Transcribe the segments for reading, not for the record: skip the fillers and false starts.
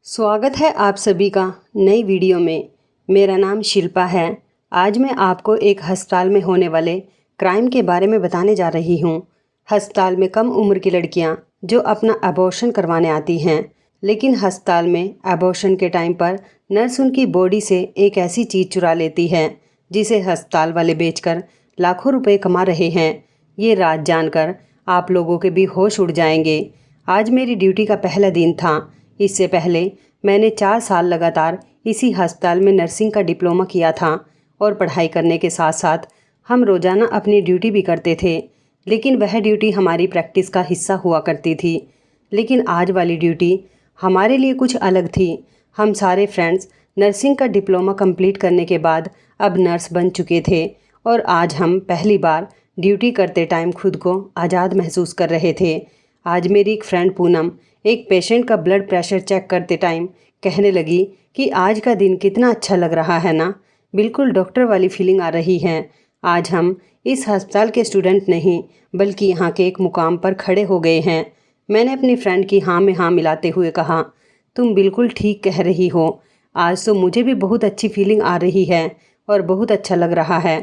स्वागत है आप सभी का नई वीडियो में। मेरा नाम शिल्पा है। आज मैं आपको एक अस्पताल में होने वाले क्राइम के बारे में बताने जा रही हूँ। अस्पताल में कम उम्र की लड़कियाँ जो अपना अबॉर्शन करवाने आती हैं, लेकिन अस्पताल में अबॉर्शन के टाइम पर नर्स उनकी बॉडी से एक ऐसी चीज़ चुरा लेती है जिसे अस्पताल वाले बेचकर लाखों रुपए कमा रहे हैं। ये राज जानकर आप लोगों के भी होश उड़ जाएंगे। आज मेरी ड्यूटी का पहला दिन था। इससे पहले मैंने 4 साल लगातार इसी अस्पताल में नर्सिंग का डिप्लोमा किया था और पढ़ाई करने के साथ साथ हम रोज़ाना अपनी ड्यूटी भी करते थे, लेकिन वह ड्यूटी हमारी प्रैक्टिस का हिस्सा हुआ करती थी। लेकिन आज वाली ड्यूटी हमारे लिए कुछ अलग थी। हम सारे फ्रेंड्स नर्सिंग का डिप्लोमा कंप्लीट करने के बाद अब नर्स बन चुके थे और आज हम पहली बार ड्यूटी करते टाइम खुद को आज़ाद महसूस कर रहे थे। आज मेरी एक फ्रेंड पूनम एक पेशेंट का ब्लड प्रेशर चेक करते टाइम कहने लगी कि आज का दिन कितना अच्छा लग रहा है ना, बिल्कुल डॉक्टर वाली फीलिंग आ रही है। आज हम इस अस्पताल के स्टूडेंट नहीं बल्कि यहाँ के एक मुकाम पर खड़े हो गए हैं। मैंने अपनी फ्रेंड की हाँ में हाँ मिलाते हुए कहा, तुम बिल्कुल ठीक कह रही हो। आज तो मुझे भी बहुत अच्छी फीलिंग आ रही है और बहुत अच्छा लग रहा है।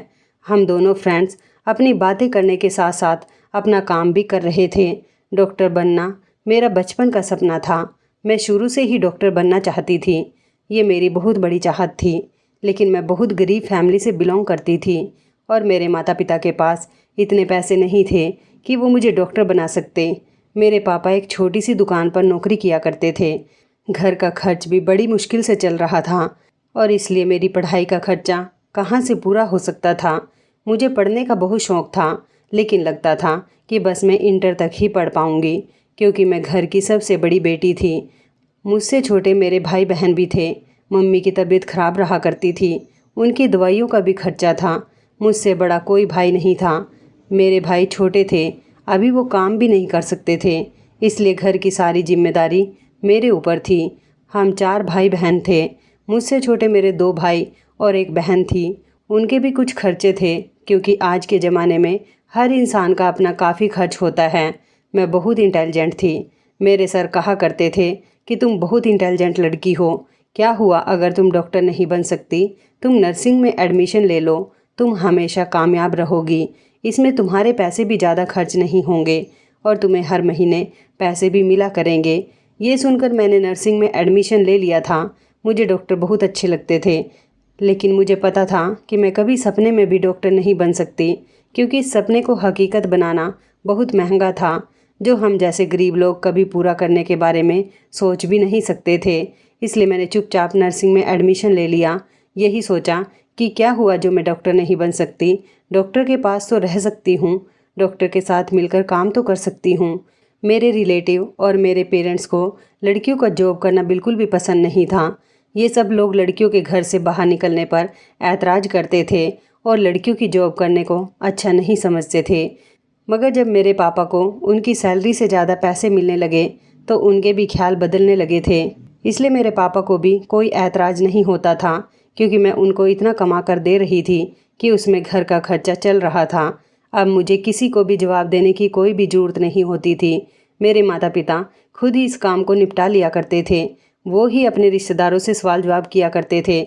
हम दोनों फ्रेंड्स अपनी बातें करने के साथ साथ अपना काम भी कर रहे थे। डॉक्टर बनना मेरा बचपन का सपना था। मैं शुरू से ही डॉक्टर बनना चाहती थी। ये मेरी बहुत बड़ी चाहत थी, लेकिन मैं बहुत गरीब फैमिली से बिलोंग करती थी और मेरे माता पिता के पास इतने पैसे नहीं थे कि वो मुझे डॉक्टर बना सकते। मेरे पापा एक छोटी सी दुकान पर नौकरी किया करते थे। घर का खर्च भी बड़ी मुश्किल से चल रहा था और इसलिए मेरी पढ़ाई का खर्चा कहाँ से पूरा हो सकता था। मुझे पढ़ने का बहुत शौक़ था, लेकिन लगता था कि बस मैं इंटर तक ही पढ़ पाऊँगी, क्योंकि मैं घर की सबसे बड़ी बेटी थी। मुझसे छोटे मेरे भाई बहन भी थे। मम्मी की तबीयत ख़राब रहा करती थी, उनकी दवाइयों का भी खर्चा था। मुझसे बड़ा कोई भाई नहीं था। मेरे भाई छोटे थे, अभी वो काम भी नहीं कर सकते थे, इसलिए घर की सारी जिम्मेदारी मेरे ऊपर थी। हम 4 भाई बहन थे। मुझसे छोटे मेरे 2 भाई और एक बहन थी। उनके भी कुछ खर्चे थे, क्योंकि आज के ज़माने में हर इंसान का अपना काफ़ी खर्च होता है। मैं बहुत इंटेलिजेंट थी। मेरे सर कहा करते थे कि तुम बहुत इंटेलिजेंट लड़की हो, क्या हुआ अगर तुम डॉक्टर नहीं बन सकती, तुम नर्सिंग में एडमिशन ले लो, तुम हमेशा कामयाब रहोगी। इसमें तुम्हारे पैसे भी ज़्यादा खर्च नहीं होंगे और तुम्हें हर महीने पैसे भी मिला करेंगे। ये सुनकर मैंने नर्सिंग में एडमिशन ले लिया था। मुझे डॉक्टर बहुत अच्छे लगते थे, लेकिन मुझे पता था कि मैं कभी सपने में भी डॉक्टर नहीं बन सकती, क्योंकि इस सपने को हकीकत बनाना बहुत महंगा था, जो हम जैसे गरीब लोग कभी पूरा करने के बारे में सोच भी नहीं सकते थे। इसलिए मैंने चुपचाप नर्सिंग में एडमिशन ले लिया। यही सोचा कि क्या हुआ जो मैं डॉक्टर नहीं बन सकती, डॉक्टर के पास तो रह सकती हूँ, डॉक्टर के साथ मिलकर काम तो कर सकती हूँ। मेरे रिलेटिव और मेरे पेरेंट्स को लड़कियों का जॉब करना बिल्कुल भी पसंद नहीं था। ये सब लोग लड़कियों के घर से बाहर निकलने पर ऐतराज़ करते थे और लड़कियों की जॉब करने को अच्छा नहीं समझते थे। मगर जब मेरे पापा को उनकी सैलरी से ज़्यादा पैसे मिलने लगे तो उनके भी ख्याल बदलने लगे थे। इसलिए मेरे पापा को भी कोई ऐतराज़ नहीं होता था, क्योंकि मैं उनको इतना कमा कर दे रही थी कि उसमें घर का खर्चा चल रहा था। अब मुझे किसी को भी जवाब देने की कोई भी ज़रूरत नहीं होती थी। मेरे माता पिता खुद ही इस काम को निपटा लिया करते थे। वो ही अपने रिश्तेदारों से सवाल जवाब किया करते थे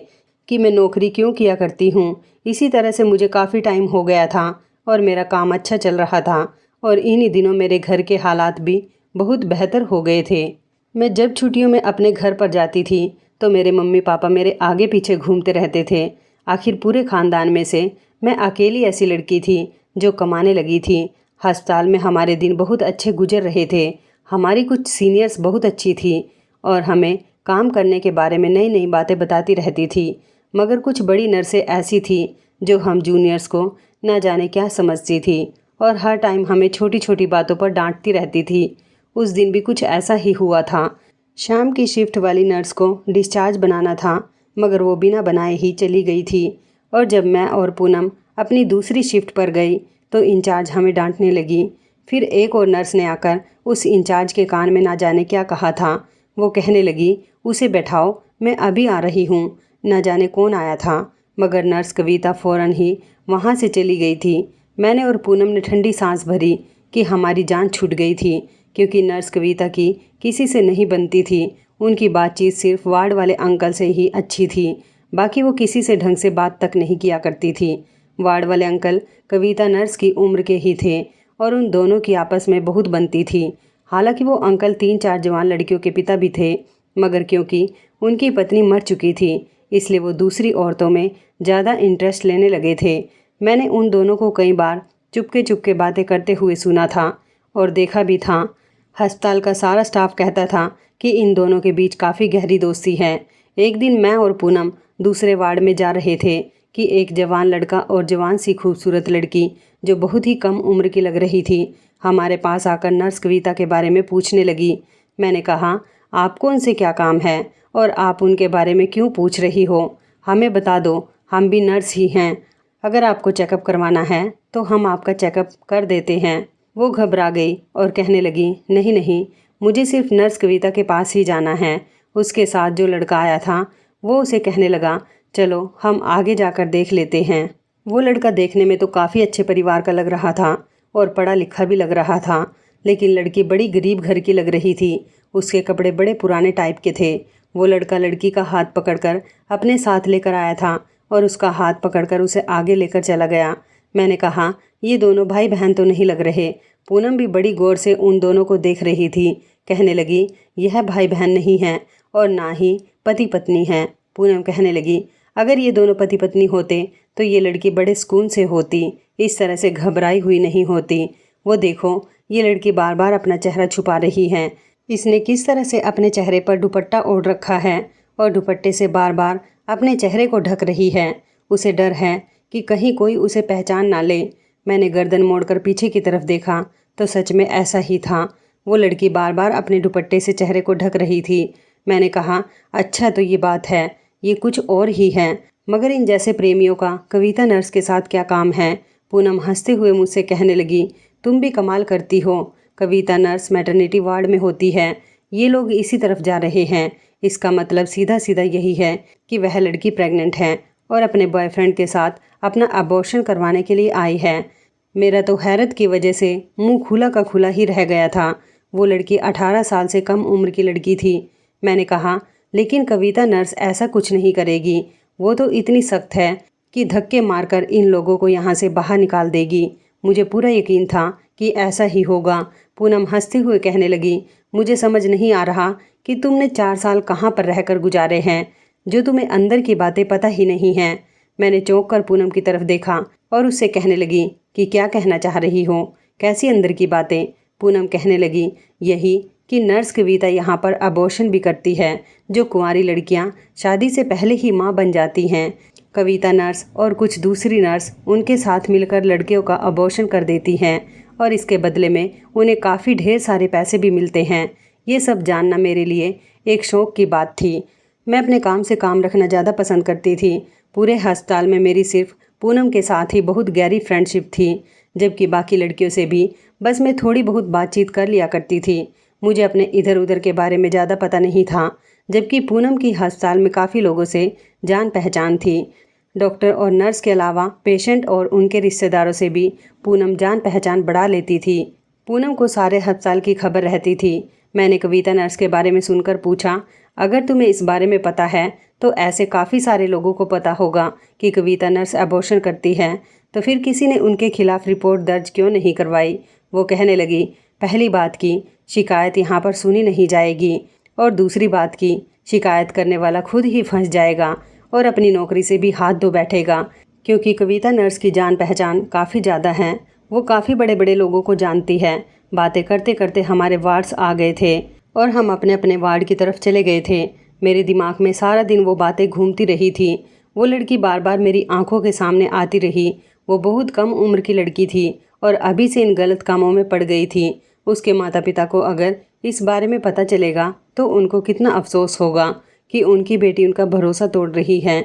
कि मैं नौकरी क्यों किया करती हूँ। इसी तरह से मुझे काफ़ी टाइम हो गया था और मेरा काम अच्छा चल रहा था और इन्हीं दिनों मेरे घर के हालात भी बहुत बेहतर हो गए थे। मैं जब छुट्टियों में अपने घर पर जाती थी तो मेरे मम्मी पापा मेरे आगे पीछे घूमते रहते थे। आखिर पूरे ख़ानदान में से मैं अकेली ऐसी लड़की थी जो कमाने लगी थी। अस्पताल में हमारे दिन बहुत अच्छे गुजर रहे थे। हमारी कुछ सीनियर्स बहुत अच्छी थी और हमें काम करने के बारे में नई नई बातें बताती रहती थी। मगर कुछ बड़ी नर्सें ऐसी थी जो हम जूनियर्स को न जाने क्या समझती थी और हर टाइम हमें छोटी छोटी बातों पर डांटती रहती थी। उस दिन भी कुछ ऐसा ही हुआ था। शाम की शिफ्ट वाली नर्स को डिस्चार्ज बनाना था, मगर वो बिना बनाए ही चली गई थी और जब मैं और पूनम अपनी दूसरी शिफ्ट पर गई तो इंचार्ज हमें डांटने लगी। फिर एक और नर्स ने आकर उस इंचार्ज के कान में ना जाने क्या कहा था। वो कहने लगी, उसे बैठाओ, मैं अभी आ रही हूँ। न जाने कौन आया था, मगर नर्स कविता फ़ौरन ही वहाँ से चली गई थी। मैंने और पूनम ने ठंडी सांस भरी कि हमारी जान छूट गई थी, क्योंकि नर्स कविता की किसी से नहीं बनती थी। उनकी बातचीत सिर्फ वार्ड वाले अंकल से ही अच्छी थी, बाकी वो किसी से ढंग से बात तक नहीं किया करती थी। वार्ड वाले अंकल कविता नर्स की उम्र के ही थे और उन दोनों की आपस में बहुत बनती थी। हालांकि वो अंकल 3-4 जवान लड़कियों के पिता भी थे, मगर क्योंकि उनकी पत्नी मर चुकी थी इसलिए वो दूसरी औरतों में ज़्यादा इंटरेस्ट लेने लगे थे। मैंने उन दोनों को कई बार चुपके चुपके बातें करते हुए सुना था और देखा भी था। अस्पताल का सारा स्टाफ कहता था कि इन दोनों के बीच काफ़ी गहरी दोस्ती है। एक दिन मैं और पूनम दूसरे वार्ड में जा रहे थे कि एक जवान लड़का और जवान सी खूबसूरत लड़की जो बहुत ही कम उम्र की लग रही थी हमारे पास आकर नर्स कविता के बारे में पूछने लगी। मैंने कहा, आपको उनसे क्या काम है और आप उनके बारे में क्यों पूछ रही हो? हमें बता दो, हम भी नर्स ही हैं। अगर आपको चेकअप करवाना है तो हम आपका चेकअप कर देते हैं। वो घबरा गई और कहने लगी, नहीं नहीं, मुझे सिर्फ नर्स कविता के पास ही जाना है। उसके साथ जो लड़का आया था वो उसे कहने लगा, चलो हम आगे जाकर देख लेते हैं। वो लड़का देखने में तो काफ़ी अच्छे परिवार का लग रहा था और पढ़ा लिखा भी लग रहा था, लेकिन लड़की बड़ी गरीब घर की लग रही थी। उसके कपड़े बड़े पुराने टाइप के थे। वो लड़का लड़की का हाथ पकड़कर अपने साथ लेकर आया था और उसका हाथ पकड़कर उसे आगे लेकर चला गया। मैंने कहा, ये दोनों भाई बहन तो नहीं लग रहे। पूनम भी बड़ी गौर से उन दोनों को देख रही थी। कहने लगी, यह भाई बहन नहीं हैं और ना ही पति पत्नी हैं। पूनम कहने लगी, अगर ये दोनों पति पत्नी होते तो ये लड़की बड़े सुकून से होती, इस तरह से घबराई हुई नहीं होती। वो देखो, ये लड़की बार बार अपना चेहरा छुपा रही है। इसने किस तरह से अपने चेहरे पर दुपट्टा ओढ़ रखा है और दुपट्टे से बार बार अपने चेहरे को ढक रही है। उसे डर है कि कहीं कोई उसे पहचान ना ले। मैंने गर्दन मोड़कर पीछे की तरफ देखा तो सच में ऐसा ही था। वो लड़की बार बार अपने दुपट्टे से चेहरे को ढक रही थी। मैंने कहा, अच्छा तो ये बात है, ये कुछ और ही है। मगर इन जैसे प्रेमियों का कविता नर्स के साथ क्या काम है? पूनम हंसते हुए मुझसे कहने लगी, तुम भी कमाल करती हो। कविता नर्स मैटरनिटी वार्ड में होती है। ये लोग इसी तरफ जा रहे हैं। इसका मतलब सीधा सीधा यही है कि वह लड़की प्रेग्नेंट है और अपने बॉयफ्रेंड के साथ अपना अबॉर्शन करवाने के लिए आई है। मेरा तो हैरत की वजह से मुंह खुला का खुला ही रह गया था। वो लड़की 18 साल से कम उम्र की लड़की थी। मैंने कहा, लेकिन कविता नर्स ऐसा कुछ नहीं करेगी। वो तो इतनी सख्त है कि धक्के मारकर इन लोगों को यहाँ से बाहर निकाल देगी। मुझे पूरा यकीन था कि ऐसा ही होगा। पूनम हंसते हुए कहने लगी, मुझे समझ नहीं आ रहा कि तुमने 4 साल कहाँ पर रहकर गुजारे हैं जो तुम्हें अंदर की बातें पता ही नहीं हैं। मैंने चौंक कर पूनम की तरफ देखा और उससे कहने लगी कि क्या कहना चाह रही हो? कैसी अंदर की बातें? पूनम कहने लगी, यही कि नर्स कविता यहाँ पर अबॉर्शन भी करती है। जो कुंवारी लड़कियाँ शादी से पहले ही माँ बन जाती हैं, कविता नर्स और कुछ दूसरी नर्स उनके साथ मिलकर लड़कियों का अबॉर्शन कर देती हैं और इसके बदले में उन्हें काफ़ी ढेर सारे पैसे भी मिलते हैं। ये सब जानना मेरे लिए एक शौक़ की बात थी। मैं अपने काम से काम रखना ज़्यादा पसंद करती थी। पूरे अस्पताल में मेरी सिर्फ पूनम के साथ ही बहुत गहरी फ्रेंडशिप थी, जबकि बाकी लड़कियों से भी बस मैं थोड़ी बहुत बातचीत कर लिया करती थी। मुझे अपने इधर उधर के बारे में ज़्यादा पता नहीं था, जबकि पूनम की अस्पताल में काफ़ी लोगों से जान पहचान थी। डॉक्टर और नर्स के अलावा पेशेंट और उनके रिश्तेदारों से भी पूनम जान पहचान बढ़ा लेती थी। पूनम को सारे अस्पताल की खबर रहती थी। मैंने कविता नर्स के बारे में सुनकर पूछा, अगर तुम्हें इस बारे में पता है तो ऐसे काफ़ी सारे लोगों को पता होगा कि कविता नर्स अबॉर्शन करती है, तो फिर किसी ने उनके खिलाफ रिपोर्ट दर्ज क्यों नहीं करवाई? वो कहने लगी, पहली बात की शिकायत यहाँ पर सुनी नहीं जाएगी और दूसरी बात की शिकायत करने वाला खुद ही फंस जाएगा और अपनी नौकरी से भी हाथ धो बैठेगा, क्योंकि कविता नर्स की जान पहचान काफ़ी ज़्यादा है। वो काफ़ी बड़े बड़े लोगों को जानती है। बातें करते करते हमारे वार्ड्स आ गए थे और हम अपने अपने वार्ड की तरफ चले गए थे। मेरे दिमाग में सारा दिन वो बातें घूमती रही थी। वो लड़की बार बार मेरी आंखों के सामने आती रही। वो बहुत कम उम्र की लड़की थी और अभी से इन गलत कामों में पड़ गई थी। उसके माता पिता को अगर इस बारे में पता चलेगा तो उनको कितना अफसोस होगा कि उनकी बेटी उनका भरोसा तोड़ रही है।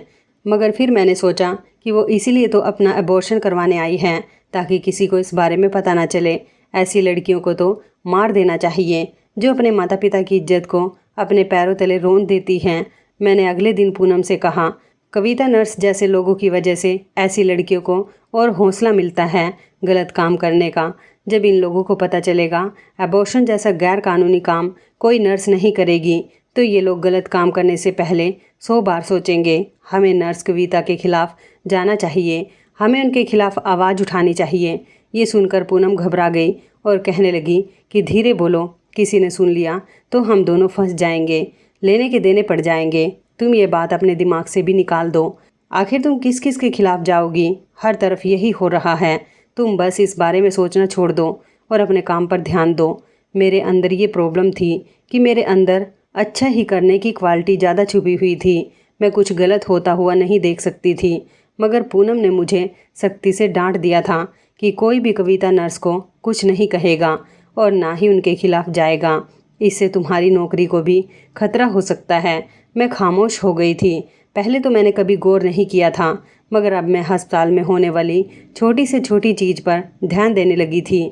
मगर फिर मैंने सोचा कि वो इसीलिए तो अपना अबॉर्शन करवाने आई हैं, ताकि किसी को इस बारे में पता ना चले। ऐसी लड़कियों को तो मार देना चाहिए जो अपने माता पिता की इज्जत को अपने पैरों तले रोन देती हैं। मैंने अगले दिन पूनम से कहा, कविता नर्स जैसे लोगों की वजह से ऐसी लड़कियों को और हौसला मिलता है गलत काम करने का। जब इन लोगों को पता चलेगा अबॉर्शन जैसा गैर कानूनी काम कोई नर्स नहीं करेगी तो ये लोग गलत काम करने से पहले 100 बार सोचेंगे। हमें नर्स कविता के खिलाफ जाना चाहिए, हमें उनके खिलाफ आवाज़ उठानी चाहिए। ये सुनकर पूनम घबरा गई और कहने लगी कि धीरे बोलो, किसी ने सुन लिया तो हम दोनों फंस जाएंगे, लेने के देने पड़ जाएंगे। तुम ये बात अपने दिमाग से भी निकाल दो। आखिर तुम किस किस के खिलाफ जाओगी? हर तरफ यही हो रहा है। तुम बस इस बारे में सोचना छोड़ दो और अपने काम पर ध्यान दो। मेरे अंदर ये प्रॉब्लम थी कि मेरे अंदर अच्छा ही करने की क्वालिटी ज़्यादा छुपी हुई थी। मैं कुछ गलत होता हुआ नहीं देख सकती थी, मगर पूनम ने मुझे सख्ती से डांट दिया था कि कोई भी कविता नर्स को कुछ नहीं कहेगा और ना ही उनके खिलाफ जाएगा। इससे तुम्हारी नौकरी को भी खतरा हो सकता है। मैं खामोश हो गई थी। पहले तो मैंने कभी गौर नहीं किया था, मगर अब मैं अस्पताल में होने वाली छोटी से छोटी चीज़ पर ध्यान देने लगी थी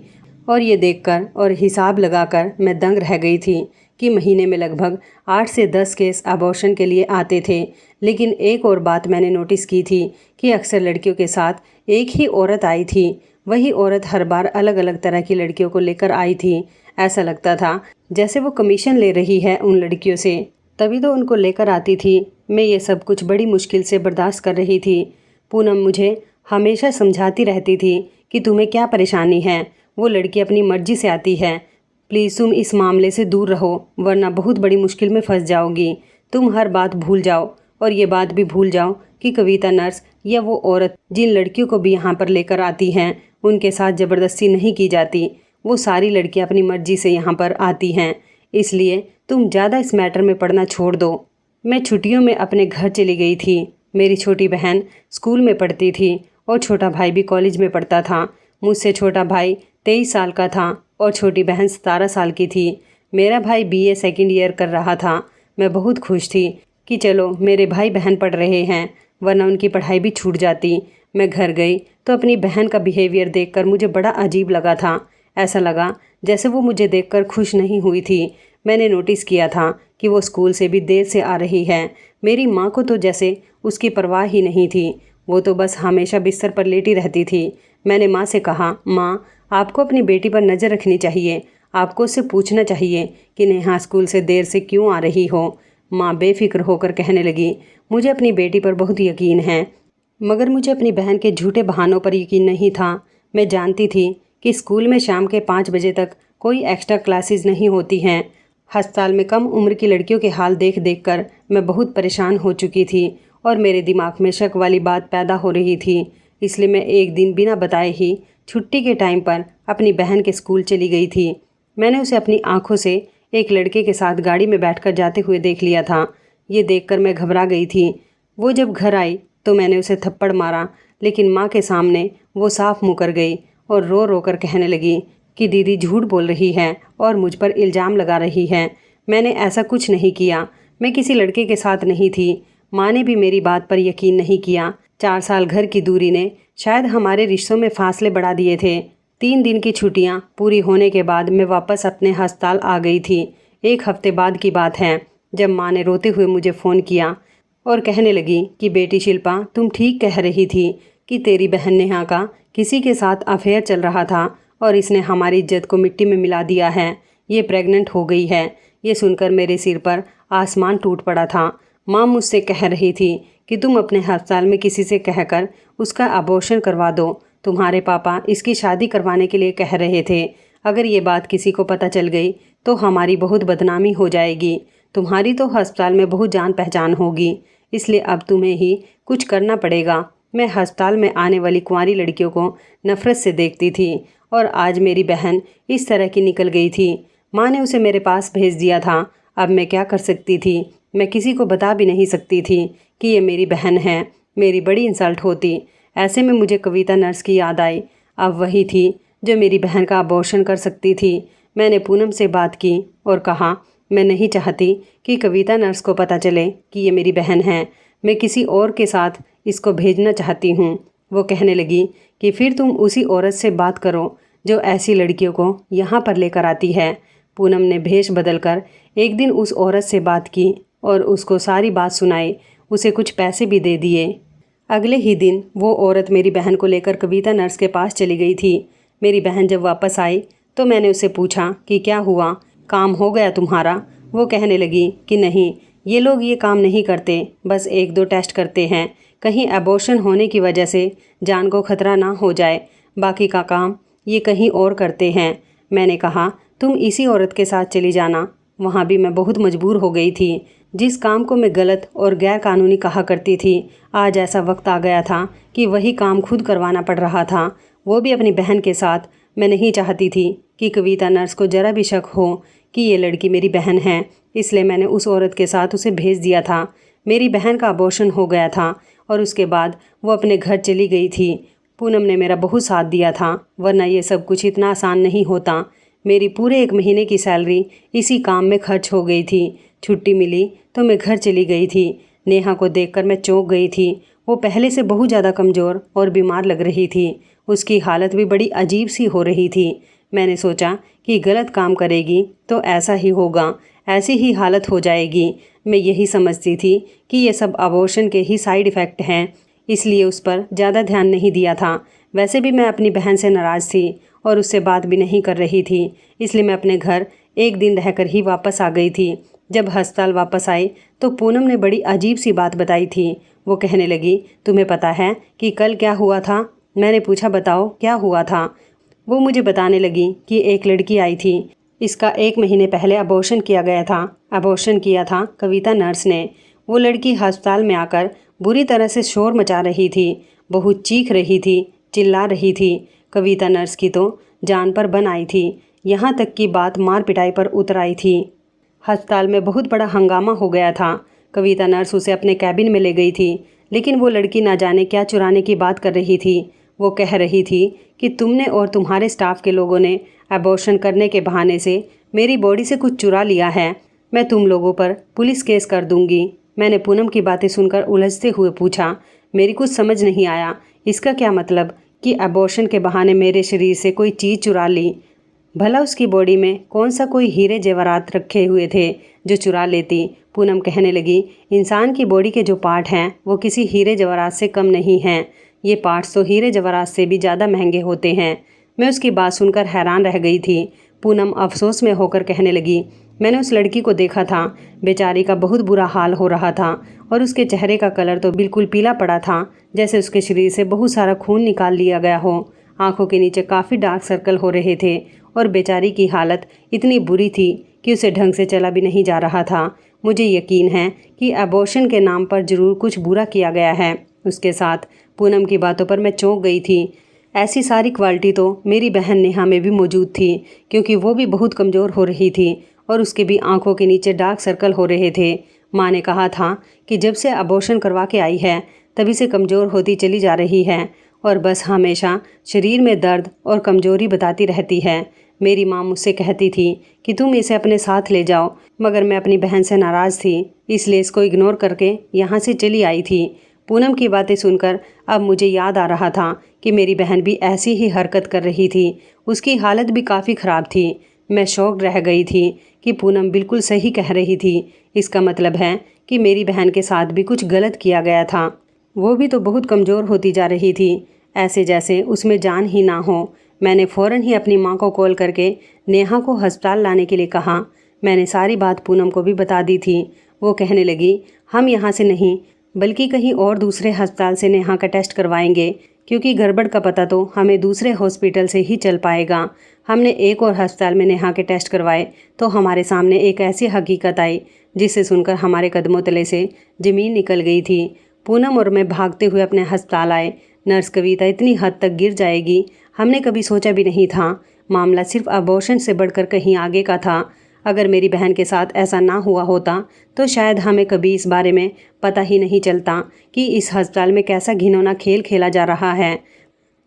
और ये देखकर और हिसाब लगाकर मैं दंग रह गई थी कि महीने में लगभग 8 से 10 केस अबॉर्शन के लिए आते थे। लेकिन एक और बात मैंने नोटिस की थी कि अक्सर लड़कियों के साथ एक ही औरत आई थी। वही औरत हर बार अलग अलग तरह की लड़कियों को लेकर आई थी। ऐसा लगता था जैसे वो कमीशन ले रही है उन लड़कियों से, तभी तो उनको लेकर आती थी। मैं ये सब कुछ बड़ी मुश्किल से बर्दाश्त कर रही थी। पूनम मुझे हमेशा समझाती रहती थी कि तुम्हें क्या परेशानी है, वो लड़की अपनी मर्जी से आती है। प्लीज़ तुम इस मामले से दूर रहो, वरना बहुत बड़ी मुश्किल में फंस जाओगी। तुम हर बात भूल जाओ और ये बात भी भूल जाओ कि कविता नर्स या वो औरत जिन लड़कियों को भी यहाँ पर लेकर आती हैं उनके साथ ज़बरदस्ती नहीं की जाती। वो सारी लड़कियाँ अपनी मर्जी से यहाँ पर आती हैं। इसलिए तुम ज़्यादा इस मैटर में पढ़ना छोड़ दो। मैं छुट्टियों में अपने घर चली गई थी। मेरी छोटी बहन स्कूल में पढ़ती थी और छोटा भाई भी कॉलेज में पढ़ता था। मुझसे छोटा भाई 23 साल का था और छोटी बहन 17 साल की थी। मेरा भाई BA सेकेंड ईयर कर रहा था। मैं बहुत खुश थी कि चलो मेरे भाई बहन पढ़ रहे हैं, वरना उनकी पढ़ाई भी छूट जाती। मैं घर गई तो अपनी बहन का बिहेवियर देखकर मुझे बड़ा अजीब लगा था। ऐसा लगा जैसे वो मुझे देखकर खुश नहीं हुई थी। मैंने नोटिस किया था कि वो स्कूल से भी देर से आ रही है। मेरी माँ को तो जैसे उसकी परवाह ही नहीं थी। वो तो बस हमेशा बिस्तर पर लेटी रहती थी। मैंने माँ से कहा, माँ आपको अपनी बेटी पर नज़र रखनी चाहिए। आपको उससे पूछना चाहिए कि नेहा स्कूल से देर से क्यों आ रही हो। माँ बेफिक्र होकर कहने लगी, मुझे अपनी बेटी पर बहुत यकीन है, मगर मुझे अपनी बहन के झूठे बहानों पर यकीन नहीं था। मैं जानती थी कि स्कूल में शाम के 5 बजे तक कोई एक्स्ट्रा क्लासेस नहीं होती हैं। अस्पताल में कम उम्र की लड़कियों के हाल देख देख कर मैं बहुत परेशान हो चुकी थी और मेरे दिमाग में शक वाली बात पैदा हो रही थी। इसलिए मैं एक दिन बिना बताए ही छुट्टी के टाइम पर अपनी बहन के स्कूल चली गई थी। मैंने उसे अपनी आंखों से एक लड़के के साथ गाड़ी में बैठकर जाते हुए देख लिया था। ये देखकर मैं घबरा गई थी। वो जब घर आई तो मैंने उसे थप्पड़ मारा, लेकिन माँ के सामने वो साफ मुकर गई और रो रो कर कहने लगी कि दीदी झूठ बोल रही है और मुझ पर इल्ज़ाम लगा रही है। मैंने ऐसा कुछ नहीं किया, मैं किसी लड़के के साथ नहीं थी। माँ ने भी मेरी बात पर यकीन नहीं किया। 4 साल घर की दूरी ने शायद हमारे रिश्तों में फासले बढ़ा दिए थे। 3 दिन की छुट्टियाँ पूरी होने के बाद मैं वापस अपने अस्पताल आ गई थी। 1 हफ्ते बाद की बात है जब माँ ने रोते हुए मुझे फ़ोन किया और कहने लगी कि बेटी शिल्पा, तुम ठीक कह रही थी कि तेरी बहन नेहा का किसी के साथ अफेयर चल रहा था और इसने हमारी इज्जत को मिट्टी में मिला दिया है। ये प्रेग्नेंट हो गई है। ये सुनकर मेरे सिर पर आसमान टूट पड़ा था। माँ मुझसे कह रही थी कि तुम अपने अस्पताल में किसी से कहकर उसका अबॉर्शन करवा दो। तुम्हारे पापा इसकी शादी करवाने के लिए कह रहे थे। अगर ये बात किसी को पता चल गई तो हमारी बहुत बदनामी हो जाएगी। तुम्हारी तो अस्पताल में बहुत जान पहचान होगी, इसलिए अब तुम्हें ही कुछ करना पड़ेगा। मैं अस्पताल में आने वाली कुंवारी लड़कियों को नफ़रत से देखती थी और आज मेरी बहन इस तरह की निकल गई थी। माँ ने उसे मेरे पास भेज दिया था। अब मैं क्या कर सकती थी? मैं किसी को बता भी नहीं सकती थी कि ये मेरी बहन है। मेरी बड़ी इंसल्ट होती। ऐसे में मुझे कविता नर्स की याद आई। अब वही थी जो मेरी बहन का अबॉर्शन कर सकती थी। मैंने पूनम से बात की और कहा, मैं नहीं चाहती कि कविता नर्स को पता चले कि ये मेरी बहन है। मैं किसी और के साथ इसको भेजना चाहती हूँ। वो कहने लगी कि फिर तुम उसी औरत से बात करो जो ऐसी लड़कियों को यहाँ पर लेकर आती है। पूनम ने भेष बदलकर एक दिन उस औरत से बात की और उसको सारी बात सुनाई। उसे कुछ पैसे भी दे दिए। अगले ही दिन वो औरत मेरी बहन को लेकर कविता नर्स के पास चली गई थी। मेरी बहन जब वापस आई तो मैंने उससे पूछा कि क्या हुआ, काम हो गया तुम्हारा? वो कहने लगी कि नहीं, ये लोग ये काम नहीं करते, बस 1-2 टेस्ट करते हैं, कहीं एबॉर्शन होने की वजह से जान को खतरा ना हो जाए, बाकी का काम ये कहीं और करते हैं। मैंने कहा, तुम इसी औरत के साथ चली जाना। वहाँ भी मैं बहुत मजबूर हो गई थी। जिस काम को मैं गलत और गैर कानूनी कहा करती थी, आज ऐसा वक्त आ गया था कि वही काम खुद करवाना पड़ रहा था, वो भी अपनी बहन के साथ। मैं नहीं चाहती थी कि कविता नर्स को ज़रा भी शक हो कि ये लड़की मेरी बहन है, इसलिए मैंने उस औरत के साथ उसे भेज दिया था। मेरी बहन का अबॉर्शन हो गया था और उसके बाद वो अपने घर चली गई थी। पूनम ने मेरा बहुत साथ दिया था, वरना ये सब कुछ इतना आसान नहीं होता। मेरी पूरे 1 महीने की सैलरी इसी काम में खर्च हो गई थी। छुट्टी मिली तो मैं घर चली गई थी। नेहा को देखकर मैं चौंक गई थी। वो पहले से बहुत ज़्यादा कमज़ोर और बीमार लग रही थी। उसकी हालत भी बड़ी अजीब सी हो रही थी। मैंने सोचा कि गलत काम करेगी तो ऐसा ही होगा, ऐसी ही हालत हो जाएगी। मैं यही समझती थी कि ये सब अबॉर्शन के ही साइड इफ़ेक्ट हैं, इसलिए उस पर ज़्यादा ध्यान नहीं दिया था। वैसे भी मैं अपनी बहन से नाराज़ थी और उससे बात भी नहीं कर रही थी, इसलिए मैं अपने घर 1 दिन रहकर ही वापस आ गई थी। जब अस्पताल वापस आई तो पूनम ने बड़ी अजीब सी बात बताई थी। वो कहने लगी, तुम्हें पता है कि कल क्या हुआ था? मैंने पूछा, बताओ क्या हुआ था? वो मुझे बताने लगी कि एक लड़की आई थी, इसका 1 महीने पहले अबॉर्शन किया गया था। अबॉर्शन किया था कविता नर्स ने। वो लड़की अस्पताल में आकर बुरी तरह से शोर मचा रही थी, बहुत चीख रही थी, चिल्ला रही थी। कविता नर्स की तो जान पर बन आई थी, यहाँ तक कि बात मार पिटाई पर उतर आई थी। अस्पताल में बहुत बड़ा हंगामा हो गया था। कविता नर्स उसे अपने कैबिन में ले गई थी, लेकिन वो लड़की ना जाने क्या चुराने की बात कर रही थी। वो कह रही थी कि तुमने और तुम्हारे स्टाफ के लोगों ने अबॉर्शन करने के बहाने से मेरी बॉडी से कुछ चुरा लिया है। मैं तुम लोगों पर पुलिस केस कर दूंगी। मैंने पूनम की बातें सुनकर उलझते हुए पूछा, मेरी कुछ समझ नहीं आया, इसका क्या मतलब कि अबॉर्शन के बहाने मेरे शरीर से कोई चीज़ चुरा ली? भला उसकी बॉडी में कौन सा कोई हीरे जेवरात रखे हुए थे जो चुरा लेती? पूनम कहने लगी, इंसान की बॉडी के जो पार्ट हैं वो किसी हीरे जवाहरात से कम नहीं हैं। ये पार्ट्स तो हीरे जवाहरात से भी ज़्यादा महंगे होते हैं। मैं उसकी बात सुनकर हैरान रह गई थी। पूनम अफसोस में होकर कहने लगी, मैंने उस लड़की को देखा था, बेचारी का बहुत बुरा हाल हो रहा था और उसके चेहरे का कलर तो बिल्कुल पीला पड़ा था, जैसे उसके शरीर से बहुत सारा खून निकाल लिया गया हो। आंखों के नीचे काफ़ी डार्क सर्कल हो रहे थे और बेचारी की हालत इतनी बुरी थी कि उसे ढंग से चला भी नहीं जा रहा था। मुझे यकीन है कि अबॉर्शन के नाम पर ज़रूर कुछ बुरा किया गया है उसके साथ। पूनम की बातों पर मैं चौंक गई थी। ऐसी सारी क्वालिटी तो मेरी बहन नेहा में भी मौजूद थी, क्योंकि वो भी बहुत कमज़ोर हो रही थी और उसके भी आंखों के नीचे डार्क सर्कल हो रहे थे। माँ ने कहा था कि जब से अबॉर्शन करवा के आई है तभी से कमज़ोर होती चली जा रही है और बस हमेशा शरीर में दर्द और कमज़ोरी बताती रहती है। मेरी माँ मुझसे कहती थी कि तुम इसे अपने साथ ले जाओ, मगर मैं अपनी बहन से नाराज़ थी, इसलिए इसको इग्नोर करके यहाँ से चली आई थी। पूनम की बातें सुनकर अब मुझे याद आ रहा था कि मेरी बहन भी ऐसी ही हरकत कर रही थी। उसकी हालत भी काफ़ी ख़राब थी। मैं शॉक्ड रह गई थी कि पूनम बिल्कुल सही कह रही थी। इसका मतलब है कि मेरी बहन के साथ भी कुछ गलत किया गया था। वो भी तो बहुत कमज़ोर होती जा रही थी, ऐसे जैसे उसमें जान ही ना हो। मैंने फ़ौरन ही अपनी माँ को कॉल करके नेहा को अस्पताल लाने के लिए कहा। मैंने सारी बात पूनम को भी बता दी थी। वो कहने लगी, हम यहाँ से नहीं बल्कि कहीं और दूसरे अस्पताल से नेहा का टेस्ट करवाएंगे, क्योंकि गड़बड़ का पता तो हमें दूसरे हॉस्पिटल से ही चल पाएगा। हमने एक और अस्पताल में नेहा के टेस्ट करवाए तो हमारे सामने एक ऐसी हकीकत आई जिसे सुनकर हमारे कदमों तले से ज़मीन निकल गई थी। पूनम और मैं भागते हुए अपने अस्पताल आए। नर्स कविता इतनी हद तक गिर जाएगी हमने कभी सोचा भी नहीं था। मामला सिर्फ अबॉर्शन से बढ़कर कहीं आगे का था। अगर मेरी बहन के साथ ऐसा ना हुआ होता तो शायद हमें कभी इस बारे में पता ही नहीं चलता कि इस अस्पताल में कैसा घिनौना खेल खेला जा रहा है।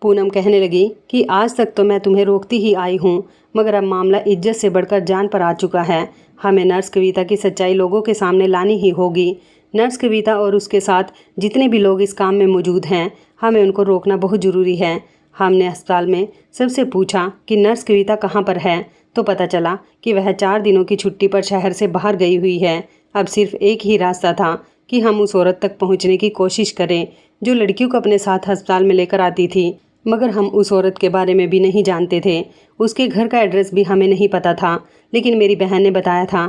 पूनम कहने लगी कि आज तक तो मैं तुम्हें रोकती ही आई हूँ, मगर अब मामला इज्जत से बढ़कर जान पर आ चुका है। हमें नर्स कविता की सच्चाई लोगों के सामने लानी ही होगी। नर्स कविता और उसके साथ जितने भी लोग इस काम में मौजूद हैं, हमें उनको रोकना बहुत ज़रूरी है। हमने अस्पताल में सबसे पूछा कि नर्स कविता कहाँ पर है, तो पता चला कि वह 4 दिनों की छुट्टी पर शहर से बाहर गई हुई है। अब सिर्फ एक ही रास्ता था कि हम उस औरत तक पहुंचने की कोशिश करें जो लड़कियों को अपने साथ अस्पताल में लेकर आती थी, मगर हम उस औरत के बारे में भी नहीं जानते थे। उसके घर का एड्रेस भी हमें नहीं पता था, लेकिन मेरी बहन ने बताया था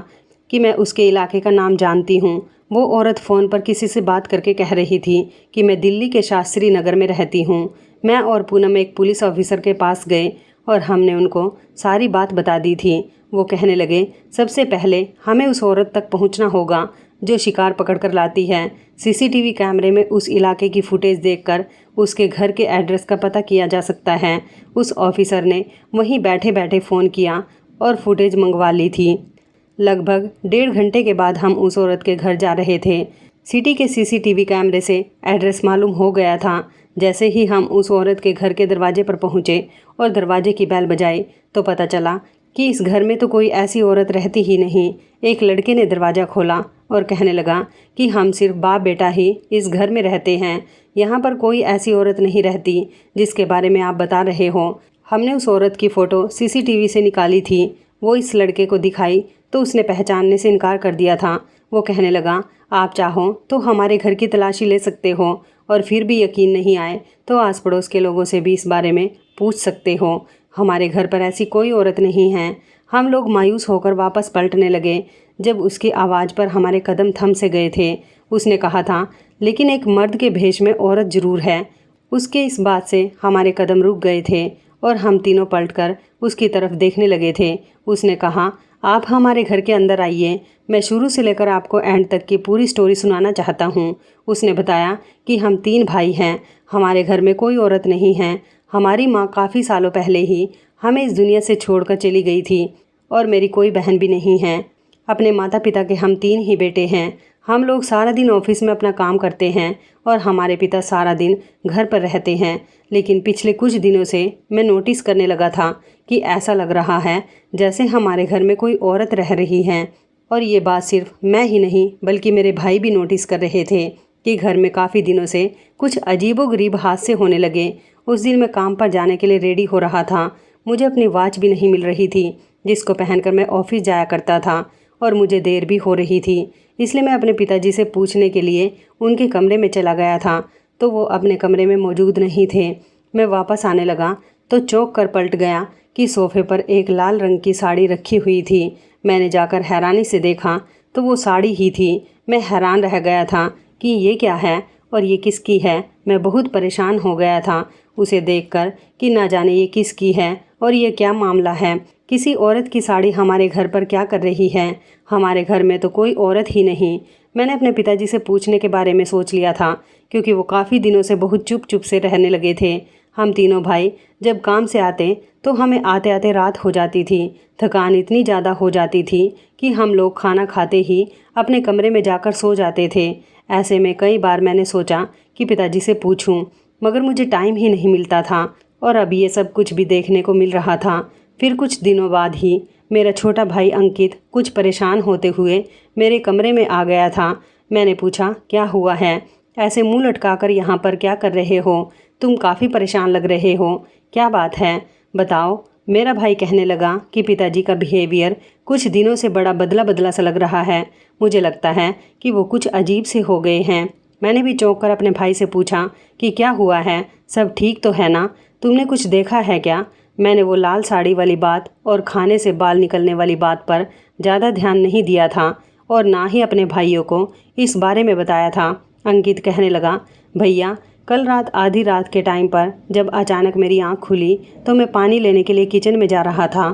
कि मैं उसके इलाके का नाम जानती हूँ। वो औरत फ़ोन पर किसी से बात करके कह रही थी कि मैं दिल्ली के शास्त्री नगर में रहती हूँ। मैं और पूनम एक पुलिस ऑफिसर के पास गए और हमने उनको सारी बात बता दी थी। वो कहने लगे, सबसे पहले हमें उस औरत तक पहुँचना होगा जो शिकार पकड़ कर लाती है। सीसीटीवी कैमरे में उस इलाके की फुटेज देखकर उसके घर के एड्रेस का पता किया जा सकता है। उस ऑफिसर ने वहीं बैठे बैठे फ़ोन किया और फुटेज मंगवा ली थी। लगभग 1.5 घंटे के बाद हम उस औरत के घर जा रहे थे। सिटी के सीसीटीवी कैमरे से एड्रेस मालूम हो गया था। जैसे ही हम उस औरत के घर के दरवाजे पर पहुँचे और दरवाजे की बेल बजाई तो पता चला कि इस घर में तो कोई ऐसी औरत रहती ही नहीं। एक लड़के ने दरवाज़ा खोला और कहने लगा कि हम सिर्फ बाप बेटा ही इस घर में रहते हैं। यहाँ पर कोई ऐसी औरत नहीं रहती जिसके बारे में आप बता रहे हो। हमने उस औरत की फ़ोटो सीसीटीवी से निकाली थी। वो इस लड़के को दिखाई तो उसने पहचानने से इनकार कर दिया था। वो कहने लगा, आप चाहो तो हमारे घर की तलाशी ले सकते हो और फिर भी यकीन नहीं आए तो आस पड़ोस के लोगों से भी इस बारे में पूछ सकते हो। हमारे घर पर ऐसी कोई औरत नहीं है। हम लोग मायूस होकर वापस पलटने लगे जब उसकी आवाज़ पर हमारे कदम थम से गए थे। उसने कहा था, लेकिन एक मर्द के भेष में औरत ज़रूर है। उसके इस बात से हमारे कदम रुक गए थे और हम तीनों पलटकर उसकी तरफ देखने लगे थे। उसने कहा, आप हमारे घर के अंदर आइए, मैं शुरू से लेकर आपको एंड तक की पूरी स्टोरी सुनाना चाहता हूँ। उसने बताया कि हम 3 भाई हैं, हमारे घर में कोई औरत नहीं है। हमारी माँ काफ़ी सालों पहले ही हमें इस दुनिया से छोड़कर चली गई थी और मेरी कोई बहन भी नहीं है। अपने माता पिता के हम 3 ही बेटे हैं। हम लोग सारा दिन ऑफिस में अपना काम करते हैं और हमारे पिता सारा दिन घर पर रहते हैं। लेकिन पिछले कुछ दिनों से मैं नोटिस करने लगा था कि ऐसा लग रहा है जैसे हमारे घर में कोई औरत रह रही है। और ये बात सिर्फ मैं ही नहीं बल्कि मेरे भाई भी नोटिस कर रहे थे कि घर में काफ़ी दिनों से कुछ अजीबोगरीब हादसे होने लगे। उस दिन मैं काम पर जाने के लिए रेडी हो रहा था। मुझे अपनी वॉच भी नहीं मिल रही थी जिसको पहनकर मैं ऑफिस जाया करता था और मुझे देर भी हो रही थी। इसलिए मैं अपने पिताजी से पूछने के लिए उनके कमरे में चला गया था तो वो अपने कमरे में मौजूद नहीं थे। मैं वापस आने लगा तो चौंक कर पलट गया कि सोफे पर एक लाल रंग की साड़ी रखी हुई थी। मैंने जाकर हैरानी से देखा तो वो साड़ी ही थी। मैं हैरान रह गया था कि ये क्या है और ये किसकी है। मैं बहुत परेशान हो गया था उसे देखकर कि ना जाने ये किसकी है और ये क्या मामला है। किसी औरत की साड़ी हमारे घर पर क्या कर रही है। हमारे घर में तो कोई औरत ही नहीं। मैंने अपने पिताजी से पूछने के बारे में सोच लिया था क्योंकि वो काफ़ी दिनों से बहुत चुप चुप से रहने लगे थे। हम तीनों भाई जब काम से आते तो हमें आते आते रात हो जाती थी। थकान इतनी ज़्यादा हो जाती थी कि हम लोग खाना खाते ही अपने कमरे में जाकर सो जाते थे। ऐसे में कई बार मैंने सोचा कि पिताजी से पूछूं, मगर मुझे टाइम ही नहीं मिलता था और अब ये सब कुछ भी देखने को मिल रहा था। फिर कुछ दिनों बाद ही मेरा छोटा भाई अंकित कुछ परेशान होते हुए मेरे कमरे में आ गया था। मैंने पूछा, क्या हुआ है, ऐसे मुंह लटकाकर यहाँ पर क्या कर रहे हो? तुम काफ़ी परेशान लग रहे हो, क्या बात है, बताओ। मेरा भाई कहने लगा कि पिताजी का बिहेवियर कुछ दिनों से बड़ा बदला बदला सा लग रहा है। मुझे लगता है कि वो कुछ अजीब से हो गए हैं। मैंने भी चौंक कर अपने भाई से पूछा कि क्या हुआ है, सब ठीक तो है ना, तुमने कुछ देखा है क्या? मैंने वो लाल साड़ी वाली बात और खाने से बाल निकलने वाली बात पर ज़्यादा ध्यान नहीं दिया था और ना ही अपने भाइयों को इस बारे में बताया था। अंकित कहने लगा, भैया कल रात आधी रात के टाइम पर जब अचानक मेरी आंख खुली तो मैं पानी लेने के लिए किचन में जा रहा था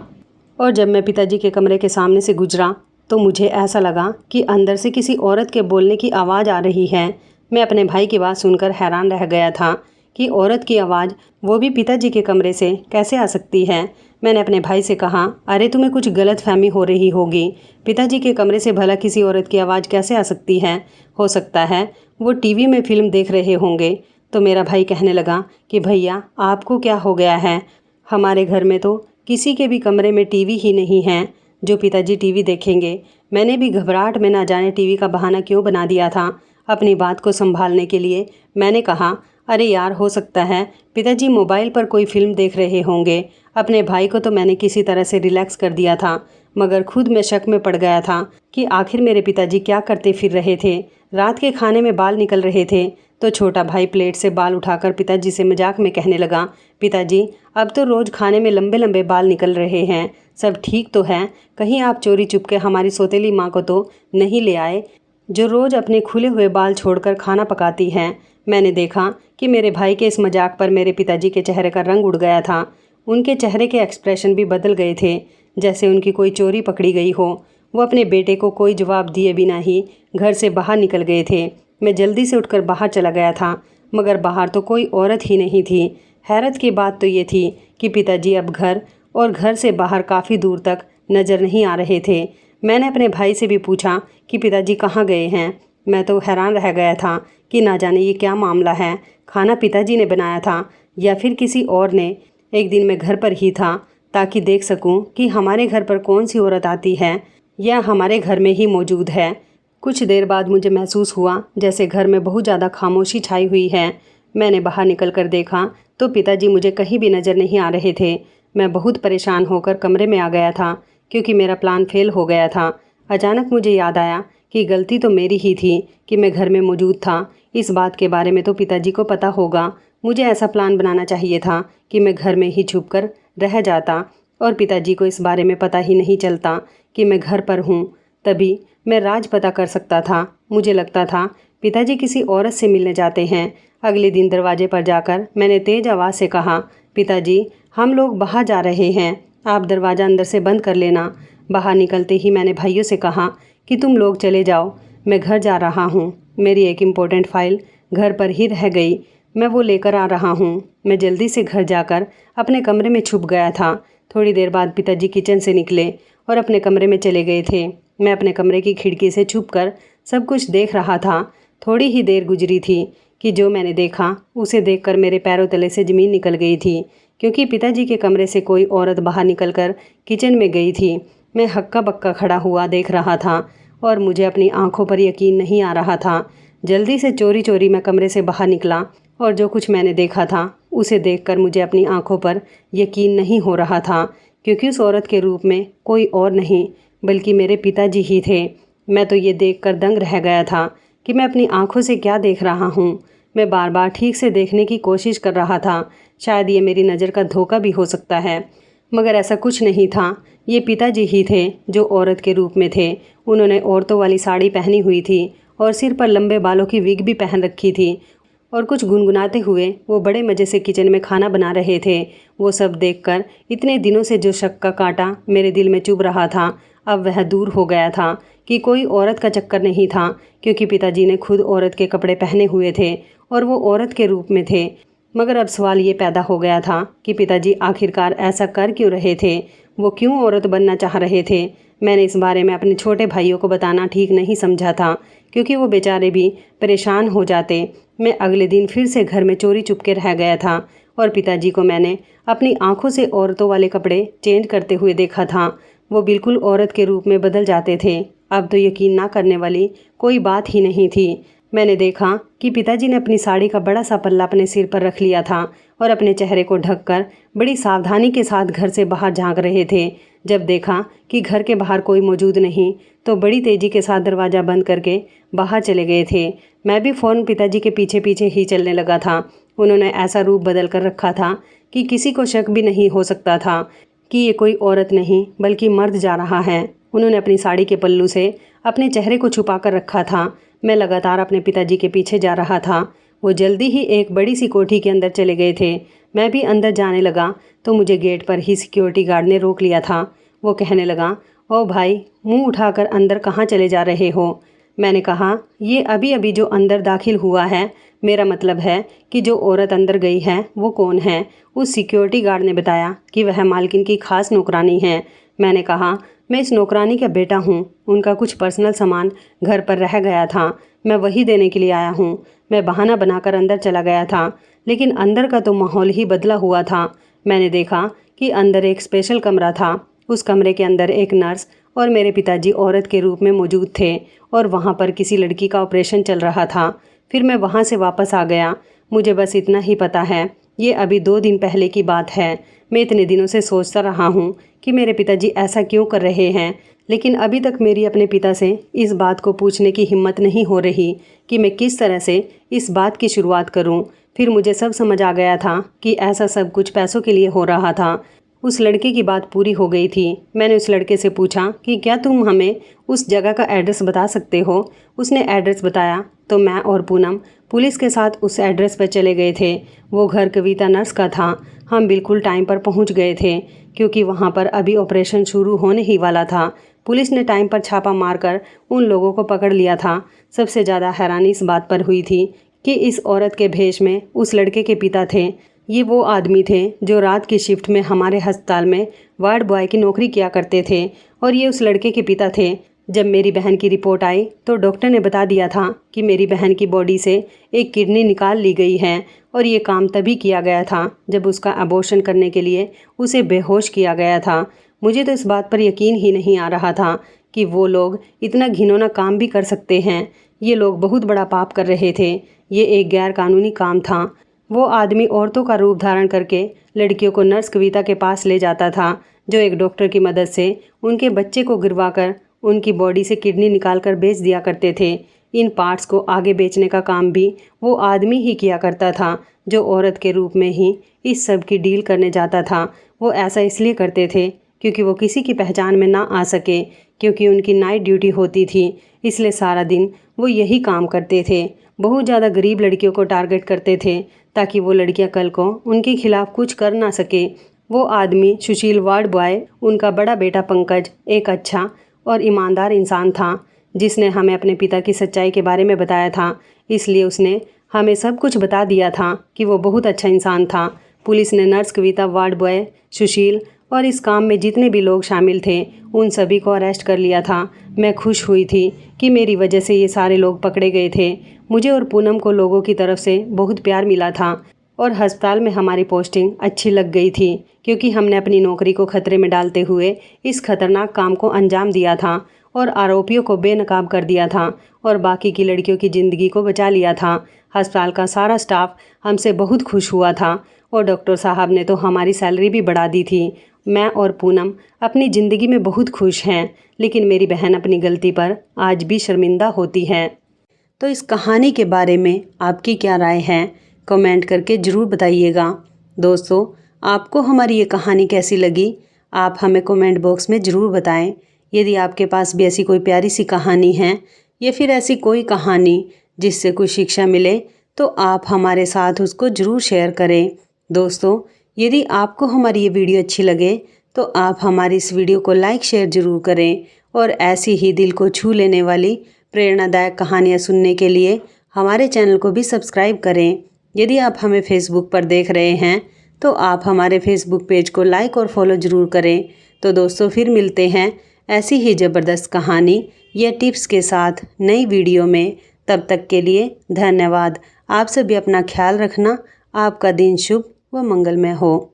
और जब मैं पिताजी के कमरे के सामने से गुजरा तो मुझे ऐसा लगा कि अंदर से किसी औरत के बोलने की आवाज़ आ रही है। मैं अपने भाई की बात सुनकर हैरान रह गया था कि औरत की आवाज़ वो भी पिताजी के कमरे से कैसे आ सकती है। मैंने अपने भाई से कहा, अरे तुम्हें कुछ गलत फहमी हो रही होगी, पिताजी के कमरे से भला किसी औरत की आवाज़ कैसे आ सकती है? हो सकता है वो टीवी में फ़िल्म देख रहे होंगे। तो मेरा भाई कहने लगा कि भैया आपको क्या हो गया है, हमारे घर में तो किसी के भी कमरे में टीवी ही नहीं है जो पिताजी टीवी देखेंगे। मैंने भी घबराहट में ना जाने टीवी का बहाना क्यों बना दिया था। अपनी बात को संभालने के लिए मैंने कहा, अरे यार हो सकता है पिताजी मोबाइल पर कोई फ़िल्म देख रहे होंगे। अपने भाई को तो मैंने किसी तरह से रिलैक्स कर दिया था मगर खुद मैं शक में पड़ गया था कि आखिर मेरे पिताजी क्या करते फिर रहे थे। रात के खाने में बाल निकल रहे थे तो छोटा भाई प्लेट से बाल उठाकर पिताजी से मजाक में कहने लगा, पिताजी अब तो रोज़ खाने में लंबे लंबे बाल निकल रहे हैं, सब ठीक तो है? कहीं आप चोरी चुपके हमारी सौतेली माँ को तो नहीं ले आए जो रोज़ अपने खुले हुए बाल छोड़कर खाना पकाती हैं। मैंने देखा कि मेरे भाई के इस मजाक पर मेरे पिताजी के चेहरे का रंग उड़ गया था। उनके चेहरे के एक्सप्रेशन भी बदल गए थे, जैसे उनकी कोई चोरी पकड़ी गई हो। वो अपने बेटे को कोई जवाब दिए बिना ही घर से बाहर निकल गए थे। मैं जल्दी से उठकर बाहर चला गया था, मगर बाहर तो कोई औरत ही नहीं थी। हैरत की बात तो ये थी कि पिताजी अब घर से बाहर काफ़ी दूर तक नज़र नहीं आ रहे थे। मैंने अपने भाई से भी पूछा कि पिताजी कहाँ गए हैं। मैं तो हैरान रह गया था कि ना जाने ये क्या मामला है। खाना पिताजी ने बनाया था या फिर किसी और ने। एक दिन मैं घर पर ही था ताकि देख सकूं कि हमारे घर पर कौन सी औरत आती है या हमारे घर में ही मौजूद है। कुछ देर बाद मुझे महसूस हुआ जैसे घर में बहुत ज़्यादा खामोशी छाई हुई है। मैंने बाहर निकल कर देखा तो पिताजी मुझे कहीं भी नज़र नहीं आ रहे थे। मैं बहुत परेशान होकर कमरे में आ गया था क्योंकि मेरा प्लान फेल हो गया था। अचानक मुझे याद आया कि गलती तो मेरी ही थी कि मैं घर में मौजूद था। इस बात के बारे में तो पिताजी को पता होगा। मुझे ऐसा प्लान बनाना चाहिए था कि मैं घर में ही छुपकर रह जाता और पिताजी को इस बारे में पता ही नहीं चलता कि मैं घर पर हूँ। तभी मैं राज पता कर सकता था। मुझे लगता था पिताजी किसी औरत से मिलने जाते हैं। अगले दिन दरवाजे पर जाकर मैंने तेज़ आवाज़ से कहा, पिताजी हम लोग बाहर जा रहे हैं, आप दरवाज़ा अंदर से बंद कर लेना। बाहर निकलते ही मैंने भाइयों से कहा कि तुम लोग चले जाओ, मैं घर जा रहा हूँ। मेरी एक इम्पोर्टेंट फ़ाइल घर पर ही रह गई, मैं वो लेकर आ रहा हूँ। मैं जल्दी से घर जाकर अपने कमरे में छुप गया था। थोड़ी देर बाद पिताजी किचन से निकले और अपने कमरे में चले गए थे। मैं अपने कमरे की खिड़की से छुपकर सब कुछ देख रहा था। थोड़ी ही देर गुजरी थी कि जो मैंने देखा उसे देखकर मेरे पैरों तले से ज़मीन निकल गई थी, क्योंकि पिताजी के कमरे से कोई औरत बाहर निकलकर किचन में गई थी। मैं हक्का बक्का खड़ा हुआ देख रहा था और मुझे अपनी आंखों पर यकीन नहीं आ रहा था। जल्दी से चोरी चोरी मैं कमरे से बाहर निकला और जो कुछ मैंने देखा था उसे देखकर मुझे अपनी आंखों पर यकीन नहीं हो रहा था, क्योंकि उस औरत के रूप में कोई और नहीं बल्कि मेरे पिताजी ही थे। मैं तो ये देखकर दंग रह गया था कि मैं अपनी आंखों से क्या देख रहा हूँ। मैं बार बार ठीक से देखने की कोशिश कर रहा था। शायद ये मेरी नज़र का धोखा भी हो सकता है, मगर ऐसा कुछ नहीं था। ये पिताजी ही थे जो औरत के रूप में थे। उन्होंने औरतों वाली साड़ी पहनी हुई थी और सिर पर लंबे बालों की विग भी पहन रखी थी और कुछ गुनगुनाते हुए वो बड़े मज़े से किचन में खाना बना रहे थे। वो सब देखकर इतने दिनों से जो शक का कांटा मेरे दिल में चुभ रहा था, अब वह दूर हो गया था कि कोई औरत का चक्कर नहीं था, क्योंकि पिताजी ने खुद औरत के कपड़े पहने हुए थे और वो औरत के रूप में थे। मगर अब सवाल ये पैदा हो गया था कि पिताजी आखिरकार ऐसा कर क्यों रहे थे, वो क्यों औरत बनना चाह रहे थे। मैंने इस बारे में अपने छोटे भाइयों को बताना ठीक नहीं समझा था, क्योंकि वो बेचारे भी परेशान हो जाते। मैं अगले दिन फिर से घर में चोरी चुपके रह गया था और पिताजी को मैंने अपनी आंखों से औरतों वाले कपड़े चेंज करते हुए देखा था। वो बिल्कुल औरत के रूप में बदल जाते थे। अब तो यकीन ना करने वाली कोई बात ही नहीं थी। मैंने देखा कि पिताजी ने अपनी साड़ी का बड़ा सा पल्ला अपने सिर पर रख लिया था और अपने चेहरे को ढककर बड़ी सावधानी के साथ घर से बाहर झांक रहे थे। जब देखा कि घर के बाहर कोई मौजूद नहीं तो बड़ी तेज़ी के साथ दरवाज़ा बंद करके बाहर चले गए थे। मैं भी फ़ौरन पिताजी के पीछे पीछे ही चलने लगा था। उन्होंने ऐसा रूप बदल कर रखा था कि किसी को शक भी नहीं हो सकता था कि ये कोई औरत नहीं बल्कि मर्द जा रहा है। उन्होंने अपनी साड़ी के पल्लू से अपने चेहरे को छुपा कर रखा था। मैं लगातार अपने पिताजी के पीछे जा रहा था। वो जल्दी ही एक बड़ी सी कोठी के अंदर चले गए थे। मैं भी अंदर जाने लगा तो मुझे गेट पर ही सिक्योरिटी गार्ड ने रोक लिया था। वो कहने लगा, ओ भाई, मुंह उठाकर अंदर कहाँ चले जा रहे हो? मैंने कहा, ये अभी अभी जो अंदर दाखिल हुआ है, मेरा मतलब है कि जो औरत अंदर गई है वो कौन है? उस सिक्योरिटी गार्ड ने बताया कि वह मालकिन की खास नौकरानी है। मैंने कहा, मैं इस नौकरानी का बेटा हूँ। उनका कुछ पर्सनल सामान घर पर रह गया था, मैं वही देने के लिए आया हूँ। मैं बहाना बनाकर अंदर चला गया था, लेकिन अंदर का तो माहौल ही बदला हुआ था। मैंने देखा कि अंदर एक स्पेशल कमरा था। उस कमरे के अंदर एक नर्स और मेरे पिताजी औरत के रूप में मौजूद थे और वहाँ पर किसी लड़की का ऑपरेशन चल रहा था। फिर मैं वहाँ से वापस आ गया। मुझे बस इतना ही पता है, ये अभी 2 दिन पहले की बात है। मैं इतने दिनों से सोचता रहा हूँ कि मेरे पिताजी ऐसा क्यों कर रहे हैं, लेकिन अभी तक मेरी अपने पिता से इस बात को पूछने की हिम्मत नहीं हो रही कि मैं किस तरह से इस बात की शुरुआत करूं। फिर मुझे सब समझ आ गया था कि ऐसा सब कुछ पैसों के लिए हो रहा था। उस लड़के की बात पूरी हो गई थी। मैंने उस लड़के से पूछा कि क्या तुम हमें उस जगह का एड्रेस बता सकते हो। उसने एड्रेस बताया तो मैं और पूनम पुलिस के साथ उस एड्रेस पर चले गए थे। वो घर कविता नर्स का था। हम बिल्कुल टाइम पर पहुंच गए थे क्योंकि वहां पर अभी ऑपरेशन शुरू होने ही वाला था। पुलिस ने टाइम पर छापा मारकर उन लोगों को पकड़ लिया था। सबसे ज़्यादा हैरानी इस बात पर हुई थी कि इस औरत के भेष में उस लड़के के पिता थे। ये वो आदमी थे जो रात की शिफ्ट में हमारे अस्पताल में वार्ड बॉय की नौकरी किया करते थे और ये उस लड़के के पिता थे। जब मेरी बहन की रिपोर्ट आई तो डॉक्टर ने बता दिया था कि मेरी बहन की बॉडी से एक किडनी निकाल ली गई है और ये काम तभी किया गया था जब उसका अबॉर्शन करने के लिए उसे बेहोश किया गया था। मुझे तो इस बात पर यकीन ही नहीं आ रहा था कि वो लोग इतना घिनौना काम भी कर सकते हैं। ये लोग बहुत बड़ा पाप कर रहे थे। ये एक गैर कानूनी काम था। वो आदमी औरतों का रूप धारण करके लड़कियों को नर्स कविता के पास ले जाता था जो एक डॉक्टर की मदद से उनके बच्चे को गिरवाकर उनकी बॉडी से किडनी निकालकर बेच दिया करते थे। इन पार्ट्स को आगे बेचने का काम भी वो आदमी ही किया करता था जो औरत के रूप में ही इस सब की डील करने जाता था। वो ऐसा इसलिए करते थे क्योंकि वो किसी की पहचान में ना आ सके, क्योंकि उनकी नाइट ड्यूटी होती थी, इसलिए सारा दिन वो यही काम करते थे। बहुत ज़्यादा गरीब लड़कियों को टारगेट करते थे ताकि वो लड़कियां कल को उनके खिलाफ कुछ कर ना सके। वो आदमी सुशील वार्ड बॉय, उनका बड़ा बेटा पंकज एक अच्छा और ईमानदार इंसान था जिसने हमें अपने पिता की सच्चाई के बारे में बताया था। इसलिए उसने हमें सब कुछ बता दिया था कि वो बहुत अच्छा इंसान था। पुलिस ने नर्स कविता, वार्ड बॉय सुशील और इस काम में जितने भी लोग शामिल थे उन सभी को अरेस्ट कर लिया था। मैं खुश हुई थी कि मेरी वजह से ये सारे लोग पकड़े गए थे। मुझे और पूनम को लोगों की तरफ से बहुत प्यार मिला था और अस्पताल में हमारी पोस्टिंग अच्छी लग गई थी क्योंकि हमने अपनी नौकरी को खतरे में डालते हुए इस खतरनाक काम को अंजाम दिया था और आरोपियों को बेनकाब कर दिया था और बाकी की लड़कियों की ज़िंदगी को बचा लिया था। अस्पताल का सारा स्टाफ हमसे बहुत खुश हुआ था और डॉक्टर साहब ने तो हमारी सैलरी भी बढ़ा दी थी। मैं और पूनम अपनी ज़िंदगी में बहुत खुश हैं, लेकिन मेरी बहन अपनी गलती पर आज भी शर्मिंदा होती है। तो इस कहानी के बारे में आपकी क्या राय है, कमेंट करके ज़रूर बताइएगा। दोस्तों, आपको हमारी ये कहानी कैसी लगी, आप हमें कमेंट बॉक्स में ज़रूर बताएं। यदि आपके पास भी ऐसी कोई प्यारी सी कहानी है या फिर ऐसी कोई कहानी जिससे कुछ शिक्षा मिले तो आप हमारे साथ उसको ज़रूर शेयर करें। दोस्तों, यदि आपको हमारी ये वीडियो अच्छी लगे तो आप हमारी इस वीडियो को लाइक शेयर ज़रूर करें और ऐसी ही दिल को छू लेने वाली प्रेरणादायक कहानियाँ सुनने के लिए हमारे चैनल को भी सब्सक्राइब करें। यदि आप हमें फेसबुक पर देख रहे हैं तो आप हमारे फेसबुक पेज को लाइक और फॉलो ज़रूर करें। तो दोस्तों, फिर मिलते हैं ऐसी ही ज़बरदस्त कहानी या टिप्स के साथ नई वीडियो में। तब तक के लिए धन्यवाद। आप सभी अपना ख्याल रखना। आपका दिन शुभ व मंगलमय हो।